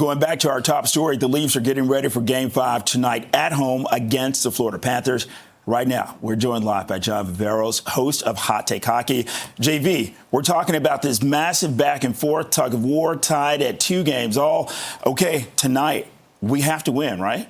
Going back to our top story, the Leafs are getting ready for Game 5 tonight at home against the Florida Panthers. Right now, we're joined live by John Viveiros, host of Hot Take Hockey. JV, we're talking about this massive back and forth tug of war tied at 2 games all. Okay, tonight, we have to win, right?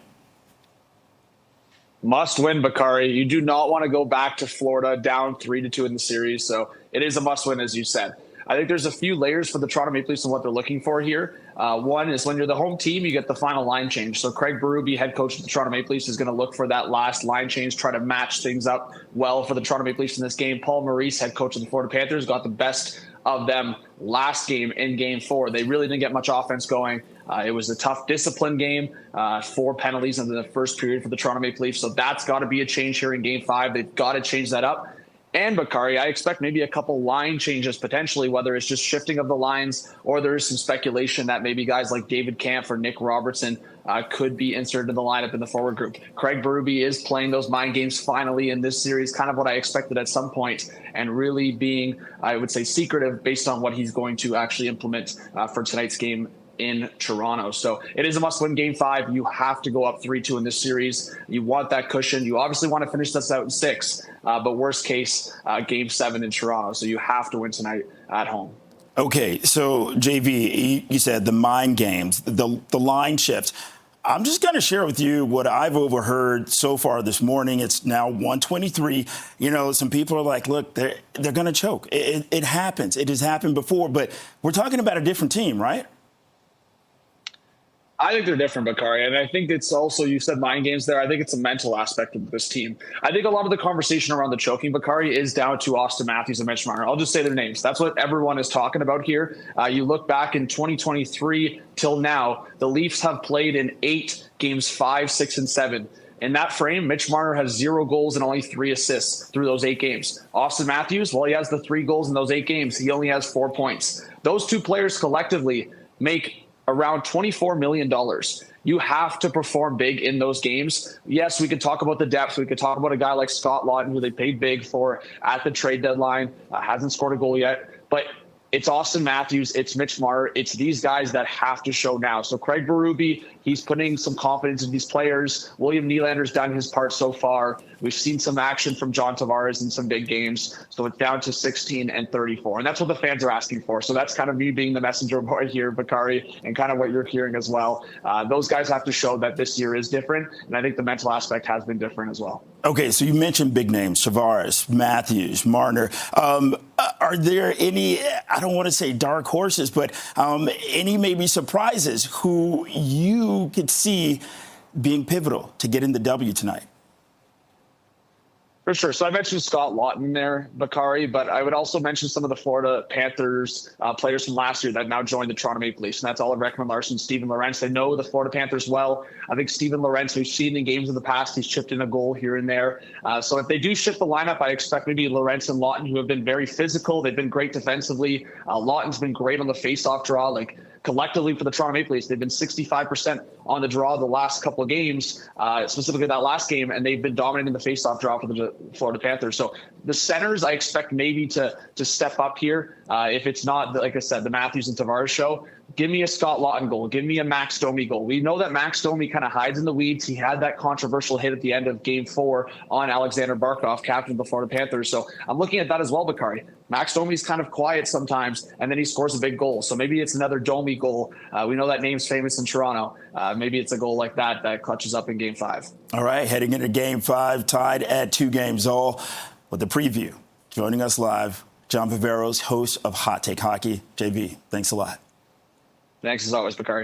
Must win, Bakari. You do not want to go back to Florida down 3-2 in the series, so it is a must win, as you said. I think there's a few layers for the Toronto Maple Leafs and what they're looking for here. One is when you're the home team, you get the final line change. So Craig Berube, head coach of the Toronto Maple Leafs, is going to look for that last line change, try to match things up well for the Toronto Maple Leafs in this game. Paul Maurice, head coach of the Florida Panthers, got the best of them last game in Game 4. They really didn't get much offense going. It was a tough discipline game, 4 penalties in the first period for the Toronto Maple Leafs. So that's got to be a change here in Game 5. They've got to change that up. And Bakari, I expect maybe a couple line changes potentially, whether it's just shifting of the lines or there is some speculation that maybe guys like David Kampf or Nick Robertson could be inserted in the lineup in the forward group. Craig Berube is playing those mind games finally in this series, kind of what I expected at some point, and really being, I would say, secretive based on what he's going to actually implement for tonight's game in Toronto. So it is a must-win Game 5. You have to go up 3-2 in this series. You want that cushion. You obviously want to finish this out in 6, but worst case, Game 7 in Toronto. So you have to win tonight at home. Okay, so JV, you said the mind games, the line shifts. I'm just going to share with you what I've overheard so far this morning. It's now 1:23. You know, some people are like, look, they're going to choke. It happens. It has happened before, but we're talking about a different team, right? I think they're different, Bakari. And I think it's also, you said mind games there. I think it's a mental aspect of this team. I think a lot of the conversation around the choking, Bakari, is down to Austin Matthews and Mitch Marner. I'll just say their names. That's what everyone is talking about here. You look back in 2023 till now, the Leafs have played in 8 games, 5, 6, and 7. In that frame, Mitch Marner has 0 goals and only 3 assists through those 8 games. Austin Matthews, well, he has the 3 goals in those 8 games. He only has 4 points. Those 2 players collectively make around $24 million. You have to perform big in those games. Yes, we could talk about the depth. We could talk about a guy like Scott Laughton, who they paid big for at the trade deadline, hasn't scored a goal yet. But it's Austin Matthews, it's Mitch Marner, it's these guys that have to show now. So Craig Berube, he's putting some confidence in these players. William Nylander's done his part so far. We've seen some action from John Tavares in some big games. So it's down to 16 and 34. And that's what the fans are asking for. So that's kind of me being the messenger boy here, Bakari, and kind of what you're hearing as well. Those guys have to show that this year is different. And I think the mental aspect has been different as well. Okay, so you mentioned big names, Tavares, Matthews, Marner. Are there any, I don't want to say dark horses, but any maybe surprises who you could see being pivotal to getting the W tonight? For sure. So I mentioned Scott Laughton there, Bakari, but I would also mention some of the Florida Panthers players from last year that now joined the Toronto Maple Leafs, and that's Oliver Ekman-Larsson, Steven Lorentz. They know the Florida Panthers well. I think Steven Lorentz, we've seen in games in the past, he's chipped in a goal here and there. So if they do shift the lineup, I expect maybe Lorentz and Laughton, who have been very physical. They've been great defensively. Laughton's been great on the face-off draw. Like, collectively for the Toronto Maple Leafs, they've been 65% on the draw the last couple of games, specifically that last game, and they've been dominating the faceoff draw for the Florida Panthers. So the centers, I expect maybe to step up here. If it's not, like I said, the Matthews and Tavares show, give me a Scott Laughton goal. Give me a Max Domi goal. We know that Max Domi kind of hides in the weeds. He had that controversial hit at the end of Game 4 on Alexander Barkov, captain of the Florida Panthers. So I'm looking at that as well, Bakari. Max Domi's kind of quiet sometimes, and then he scores a big goal. So maybe it's another Domi goal. We know that name's famous in Toronto. Maybe it's a goal like that clutches up in Game 5. All right, heading into Game 5, tied at 2 games all. With the preview, joining us live, John Viveiros, host of Hot Take Hockey. JV, thanks a lot. Thanks as always, Bakari.